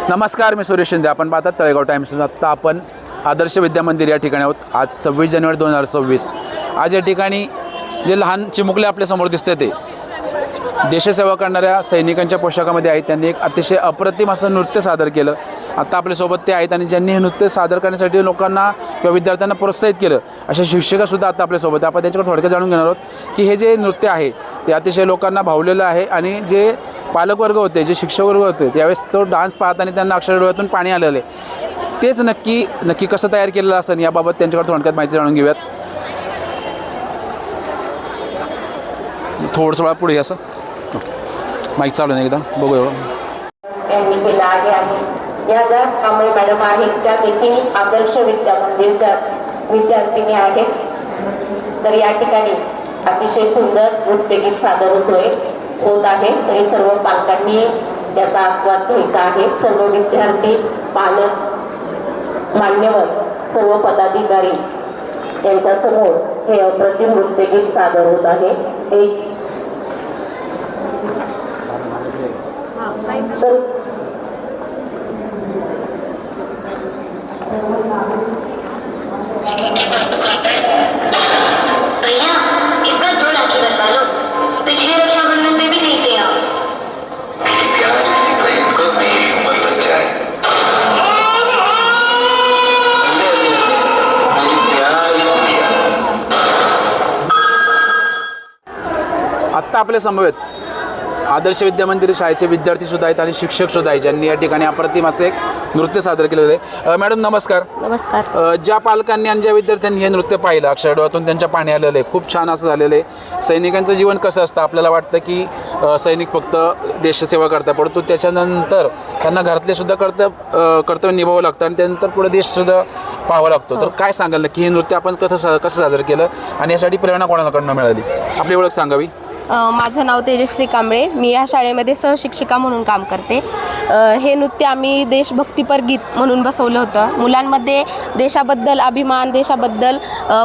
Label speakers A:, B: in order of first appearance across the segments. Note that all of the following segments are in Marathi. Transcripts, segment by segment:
A: नमस्कार, मी सुरेश शिंदे. आपण पाहतात तळेगाव टाइम्स. आत्ता आपण आदर्श विद्या मंदिर या ठिकाणी आहोत. आज 26 जानेवारी 2026. आज या ठिकाणी जे लहान चिमुकले आपल्यासमोर दिसते ते देशसेवा करणाऱ्या सैनिकांच्या पोशाखामध्ये आहेत. त्यांनी एक अतिशय अप्रतिम असं नृत्य सादर केलं. आत्ता आपल्यासोबत ते आहेत आणि ज्यांनी हे नृत्य सादर करण्यासाठी लोकांना किंवा विद्यार्थ्यांना प्रोत्साहित केलं अशा शिक्षकसुद्धा आत्ता आपल्यासोबत. आपण त्यांच्याकडे थोडक्यात जाणून घेणार आहोत की हे जे नृत्य आहे ते अतिशय लोकांना भावलेलं आहे आणि जे पालकवर्ग होते, जे शिक्षकवर्ग होते, त्यावेळेस तो डान्स पाहताना त्यांना अक्षर डोळ्यातून पाणी आलेलं आहे. तेच नक्की कसं तयार केलेलं असेल याबाबत त्यांच्याकडे थोडक्यात माहिती जाणून घेऊयात. थोडंसं पुढे असं माईक चालू नाही एकदम बघूया.
B: यांनी केला आहे आणि या ज्या कांबळे मॅडम आहेत त्या देखील आदर्श विद्या मंदिरच्या विद्यार्थिनी आहेत. तर या ठिकाणी अतिशय सुंदर नृत्यगीत सादर होत आहे. तरी सर्व पालकांनी त्याचा आस्वाद घ्यायचा आहे. सर्व विद्यार्थी, पालक, मान्यवर, सर्व पदाधिकारी यांच्या समोर हे अप्रतिम नृत्यगीत सादर होत आहे.
C: भैया इस बार 2 लाख की बनवा लो. पिछले रक्षाबंधन में भी नहीं थे आप. मेरी प्यारी सी बहन को मेरी उम्र लग जाए. मेरी प्यारी गुड़िया.
A: आत्ता आपल्या समवेत आदर्श विद्या मंदिर शाळेचे विद्यार्थीसुद्धा आहेत आणि शिक्षकसुद्धा आहेत, ज्यांनी या ठिकाणी अप्रतिम असं एक नृत्य सादर केलेलं आहे. मॅडम नमस्कार.
D: नमस्कार.
A: ज्या पालकांनी आणि ज्या विद्यार्थ्यांनी हे नृत्य पाहिलं, अक्षर डोळ्यातून त्यांच्या पाणी आलेलं आहे. खूप छान असं झालेलं आहे. सैनिकांचं जीवन कसं असतं, आपल्याला वाटतं की सैनिक फक्त देशसेवा करतात, परंतु त्याच्यानंतर त्यांना घरातलेसुद्धा कर्तव्य निभावं लागतं आणि त्यानंतर पुढे देशसुद्धा पाहावा लागतो. तर काय सांगाल की हे नृत्य आपण कसं सादर केलं आणि यासाठी प्रेरणा कोणाकडनं मिळाली? आपली ओळख सांगावी.
D: माझं नाव तेजश्री कांबळे. मी या शाळेमध्ये सहशिक्षिका म्हणून काम करते. हे नृत्य आम्ही देशभक्तीपर गीत म्हणून बसवलं होतं. मुलांमध्ये देशाबद्दल अभिमान, देशाबद्दल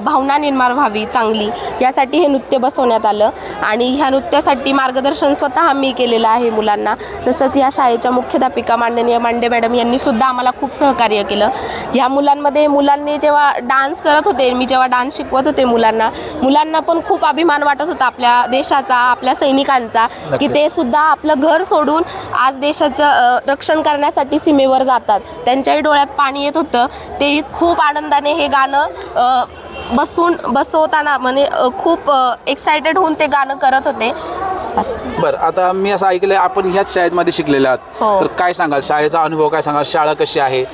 D: भावना निर्माण व्हावी चांगली, यासाठी हे नृत्य बसवण्यात आलं. आणि ह्या नृत्यासाठी मार्गदर्शन स्वतः मी केलेलं आहे मुलांना. तसंच या शाळेच्या मुख्याध्यापिका माननीय मांडे मॅडम यांनीसुद्धा आम्हाला खूप सहकार्य केलं. ह्या मुलांनी जेव्हा डान्स करत होते, मी जेव्हा डान्स शिकवत होते मुलांना पण खूप अभिमान वाटत होता आपल्या देशाचा, आपल्या सैनिकांचा, की ते सुद्धा आपलं घर सोडून आज देशाचं रक्षण करण्यासाठी सीमेवर जातात. त्यांच्याही डोळ्यात पाणी येत होतं. ते खूप आनंदाने हे गाणं बसवताना म्हणजे खूप एक्सायटेड होऊन ते गाणं करत होते.
A: बरं, आता मी असं ऐकलं आपण ह्याच शाळेमध्ये शिकलेले आहात.
D: हो.
A: तर काय सांगाल, शाळेचा अनुभव काय सांगाल? शाळा कशी आहे?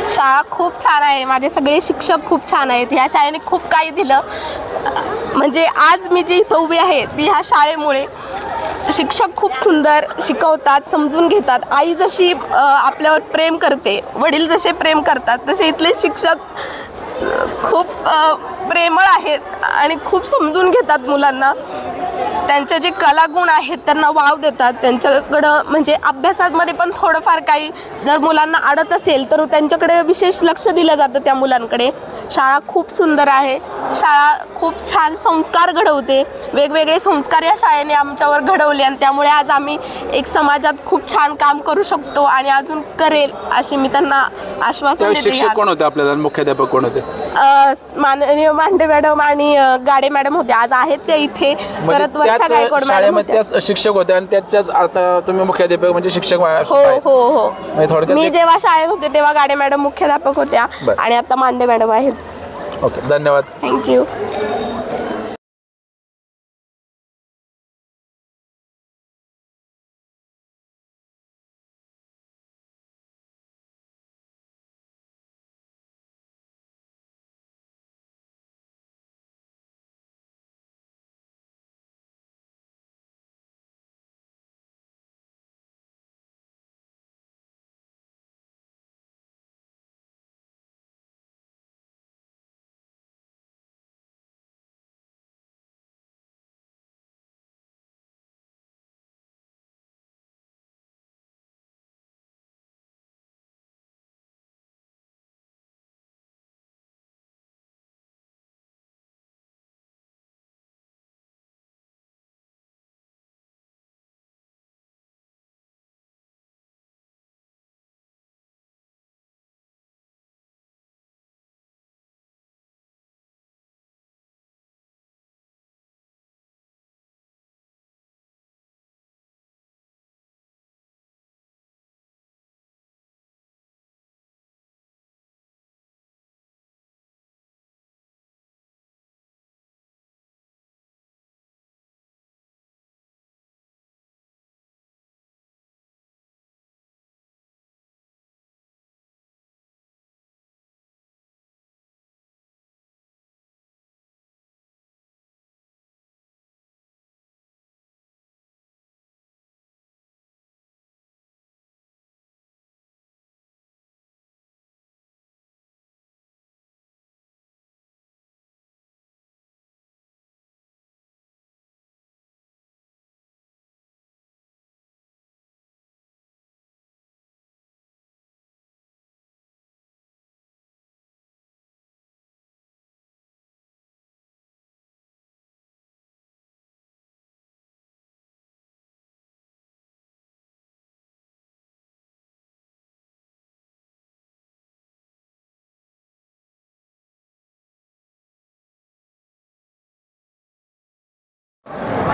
D: शाळा खूप छान आहे. माझे सगळे शिक्षक खूप छान आहेत. ह्या शाळेने खूप काही दिलं. म्हणजे आज मी जी इथं उभी आहे ती ह्या शाळेमुळे. शिक्षक खूप सुंदर शिकवतात, समजून घेतात. आई जशी आपल्यावर प्रेम करते, वडील जसे प्रेम करतात, तसे इथले शिक्षक खूप प्रेमळ आहेत आणि खूप समजून घेतात मुलांना. त्यांचे जे कलागुण आहेत त्यांना वाव देतात. त्यांच्याकडं म्हणजे अभ्यासामध्ये पण थोडंफार काही जर मुलांना अडत असेल तर त्यांच्याकडे विशेष लक्ष दिलं जातं त्या मुलांकडे. शाळा खूप सुंदर आहे. शाळा खूप छान संस्कार घडवते. वेगवेगळे संस्कार या शाळेने आमच्यावर घडवले आणि त्यामुळे आज आम्ही एक समाजात खूप छान काम करू शकतो आणि अजून करेल अशी मी त्यांना आश्वासन देते.
A: शिक्षक कोण होते आपल्याला? मुख्याध्यापक कोण होते?
D: माननीय मांडे मॅडम आणि गाडे मॅडम होते. आज आहेत ते इथे. परत वर्षा गायकवाड
A: शाळेमध्ये त्याच शिक्षक होते आणि त्याच्याच आता तुम्ही मुख्याध्यापक म्हणजे शिक्षक?
D: हो.
A: थोडक्यात
D: मी जेव्हा शाळेत होते तेव्हा गाडे मॅडम मुख्याध्यापक होत्या आणि आता मांडे मॅडम आहेत.
A: ओके, धन्यवाद.
D: थँक्यू.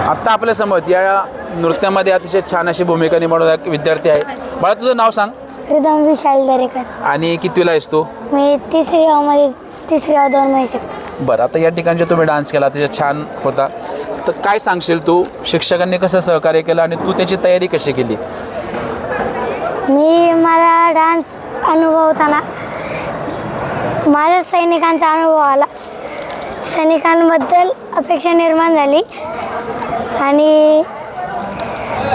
A: आत्ता आपल्यासमोर या नृत्यामध्ये अतिशय छान अशी भूमिका निभावणारा एक विद्यार्थी आहे. बाळा तुझं नाव सांग
E: प्रथम विशाल दरेकर.
A: आणि कितवीला आहेस तू?
E: मी तिसऱ्या 2 महिने शिकतो.
A: बरं, आता या ठिकाणी जे तुम्ही डान्स केला अतिशय छान होता, तर काय सांगशील तू शिक्षकांनी कसं सहकार्य केलं आणि तू त्याची तयारी कशी केली?
E: मला डान्स अनुभवताना माझ्या सैनिकांचा अनुभव आला. सैनिकांबद्दल अपेक्षा निर्माण झाली आणि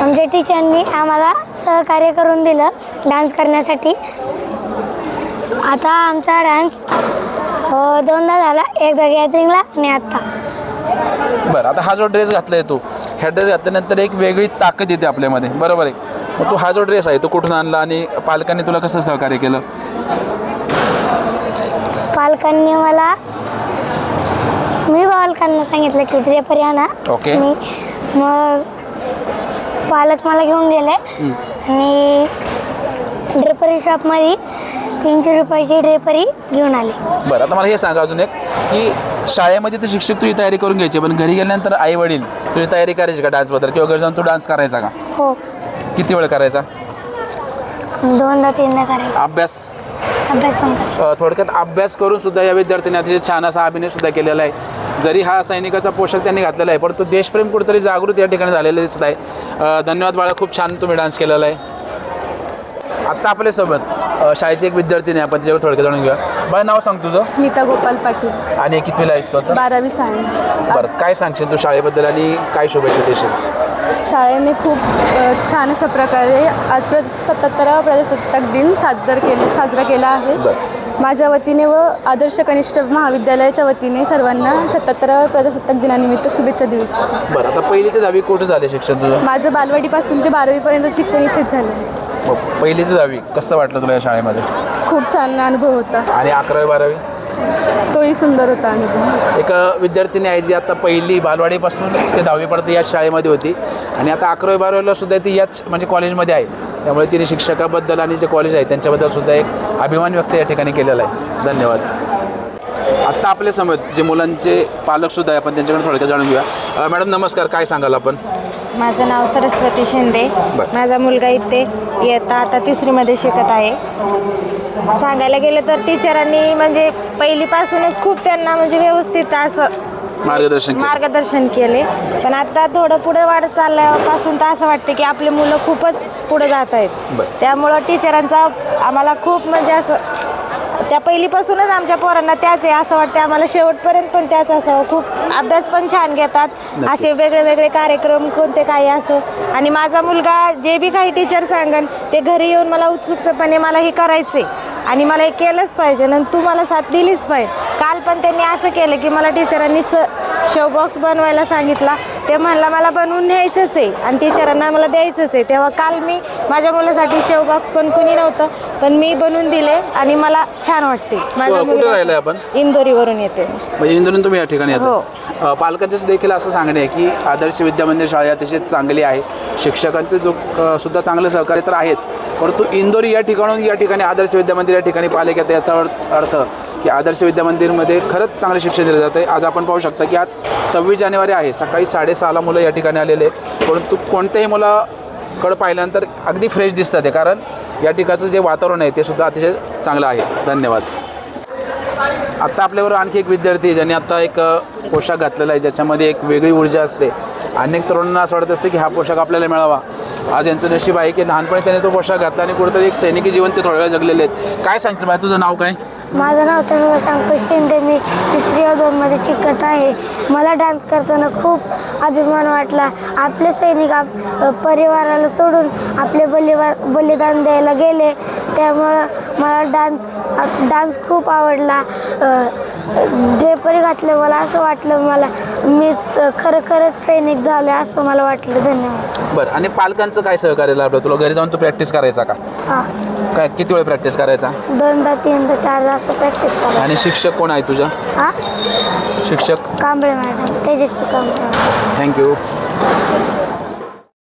E: आमच्या टीचरनी आम्हाला सहकार्य करून दिलं डान्स करण्यासाठी. आता आमचा डान्स 2दा झाला, एकदा गॅदरिंगला आणि आत्ता.
A: बरं, आता हा जो ड्रेस घातला आहे तू, ह्या ड्रेस घातल्यानंतर एक वेगळी ताकद येते आपल्यामध्ये, बरोबर आहे? मग तू हा जो ड्रेस आहे तो कुठून आणला आणि पालकांनी तुला कसं सहकार्य केलं?
E: पालकांनी मी पालकांना सांगितलं की ड्रेपरी आणा.
A: ओके.
E: मग पालक मला घेऊन गेले आणि ड्रेपरी शॉपमध्ये 300 रुपयाची ड्रेपरी घेऊन आले.
A: बरं, आता मला हे सांगा अजून एक की शाळेमध्ये तर शिक्षक तुझी तयारी करून घ्यायची, पण घरी गेल्यानंतर आई वडील तुझी तयारी करायची का डान्सबद्दल, किंवा घरी जाऊन तू डान्स करायचा का?
E: हो,
A: किती वेळ करायचा?
E: 2दा-3दा करायचा.
A: अभ्यास
E: पण करायचा.
A: थोडक्यात अभ्यास करून सुद्धा या विद्यार्थ्यांनी अतिशय छान असा अभिनय सुद्धा केलेला आहे. जरी हा सैनिकाचा पोशाख त्यांनी घातलेला आहे, परंतु देशप्रेम कुठेतरी जागृत या ठिकाणी झालेलं दिसत आहे. धन्यवाद बाळा, खूप छान तुम्ही डान्स केलेला आहे. आत्ता आपल्यासोबत शाळेची एक विद्यार्थी नाही, आपण त्याच्यावर थोडक्यात जाणून घेऊया. बाळा नाव सांग तुझं?
F: स्मिता गोपाल पाटील.
A: आणि कितवीला आहेस तू आता?
F: 12वी सायन्स.
A: बरं, काय सांगशील तू शाळेबद्दल आणि काय शुभेच्छा देशील?
F: शाळेने खूप छान अशा प्रकारे आज 77वा प्रजासत्ताक दिन साजरा केला आहे. माझ्या वतीने व आदर्श कनिष्ठ महाविद्यालयाच्या वतीने सर्वांना 77व्या प्रजासत्ताक दिनानिमित्त शुभेच्छा देऊ इच्छितो.
A: बरं, आता 1ली ते 10वी कुठं झाले शिक्षण तुझं?
F: माझं बालवाडीपासून ते 12वीपर्यंत शिक्षण इथेच झालं.
A: 1ली ते 10वी कसं वाटलं तुला या शाळेमध्ये?
F: खूप छान अनुभव होता.
A: आणि 11वी 12वी?
F: तोही सुंदर होता अनुभव.
A: एक विद्यार्थिनी आहे जी आता 1ली बालवाडीपासून ते 10वीपर्यंत याच शाळेमध्ये होती आणि आता 11वी 12वीला सुद्धा ती याच म्हणजे कॉलेजमध्ये आहे. त्यामुळे तिने शिक्षकाबद्दल आणि जे कॉलेज आहे त्यांच्याबद्दल सुद्धा एक अभिमान व्यक्त या ठिकाणी केलेला आहे. धन्यवाद. आत्ता आपल्यासमोर जे मुलांचे पालकसुद्धा आहे, आपण त्यांच्याकडे थोडक्यात जाणून घेऊया. मॅडम नमस्कार, काय सांगाल आपण?
G: माझं नाव सरस्वती शिंदे. माझा मुलगा इथे इयत्ता आता 3रीमध्ये शिकत आहे. सांगायला गेलं तर टीचरांनी म्हणजे पहिलीपासूनच खूप त्यांना म्हणजे व्यवस्थित असं मार्गदर्शन केले. पण आता थोडं पुढे वाढत चालल्यापासून तर असं वाटतं की आपले मुलं खूपच पुढे जात आहेत. त्यामुळं टीचरांचा आम्हाला खूप म्हणजे असं त्या पहिलीपासूनच आमच्या पोरांना त्याच आहे असं वाटतं आम्हाला, शेवटपर्यंत पण त्याच असावं. खूप अभ्यास पण छान घेतात. असे वेगळे वेगळे कार्यक्रम कोणते काही असो. आणि माझा मुलगा जे बी काही टीचर सांगन ते घरी येऊन मला उत्सुकपणे मला हे करायचे आणि मला हे केलंच पाहिजे आणि तू मला साथ दिलीच पाहिजे. काल पण त्यांनी असं केलं की मला टीचरांनी शेव बॉक्स बनवायला सांगितला. ते म्हणला मला बनवून न्यायचंच आहे आणि टीचरांना मला द्यायचंच आहे. तेव्हा काल मी माझ्या मुलासाठी शेव बॉक्स पण कुणी नव्हतं पण मी बनवून दिले आणि मला छान वाटते. माझ्या मुलगा आपण इंदोरीवरून येते.
A: इंदोरीतून तुम्ही या ठिकाणी येतो. पालकांचं देखील असं सांगणे आहे की आदर्श विद्यामंदिर शाळा अतिशय चांगली आहे. शिक्षकांचे सुद्धा चांगलं सहकार्य तर आहेच, परंतु इंदोरी या ठिकाणी आदर्श विद्यामंदिर या ठिकाणी पालक येतं. याचा अर्थ की आदर्श विद्यामंदिरमध्ये खरंच चांगले शिक्षण दिलं जातं आहे. आज आपण पाहू शकता की आज 26 जानेवारी आहे. सकाळी 6:30ला मुलं या ठिकाणी आलेले, परंतु कोणत्याही मुलाकडं पाहिल्यानंतर अगदी फ्रेश दिसतात आहे, कारण या ठिकाणचं जे वातावरण आहे ते सुद्धा अतिशय चांगलं आहे. धन्यवाद. आत्ता आपल्याबरोबर आणखी एक विद्यार्थी आहे ज्यांनी आत्ता एक पोशाख घातलेला आहे ज्याच्यामध्ये एक वेगळी ऊर्जा असते. अनेक तरुणांना असं वाटत असते की हा पोशाख आपल्याला मिळावा. आज यांचं नशीब आहे की लहानपणी त्याने तो पोशाख घातला आणि कुठेतरी एक सैनिकी जीवन ते थोड्या वेळ जगलेले आहेत. काय सांगशील बाय, तुझं नाव काय?
E: माझं नाव तन्मय शंकर शिंदे. मी 3री-2मध्ये शिकत आहे. मला डान्स करताना खूप अभिमान वाटला. आपले सैनिक परिवाराला सोडून आपले बलिदान द्यायला गेले, त्यामुळं मला डान्स खूप आवडला. ड्रेपरी घातलं, मला असं वाटलं मी खरंच सैनिक झाले असं मला वाटलं. धन्यवाद.
A: बरं, आणि पालकांचं काय सहकार्य लाभलं तुला? घरी जाऊन तू प्रॅक्टिस करायचा का?
E: हां.
A: काय किती वेळ प्रॅक्टिस करायचा?
E: 2दा 3दा 4दा असं प्रॅक्टिस करायचं.
A: आणि शिक्षक कोण आहे तुझा?
E: हां,
A: शिक्षक
E: कांबळे मॅडम, तेजस्वी कांबळे.
A: थँक्यू.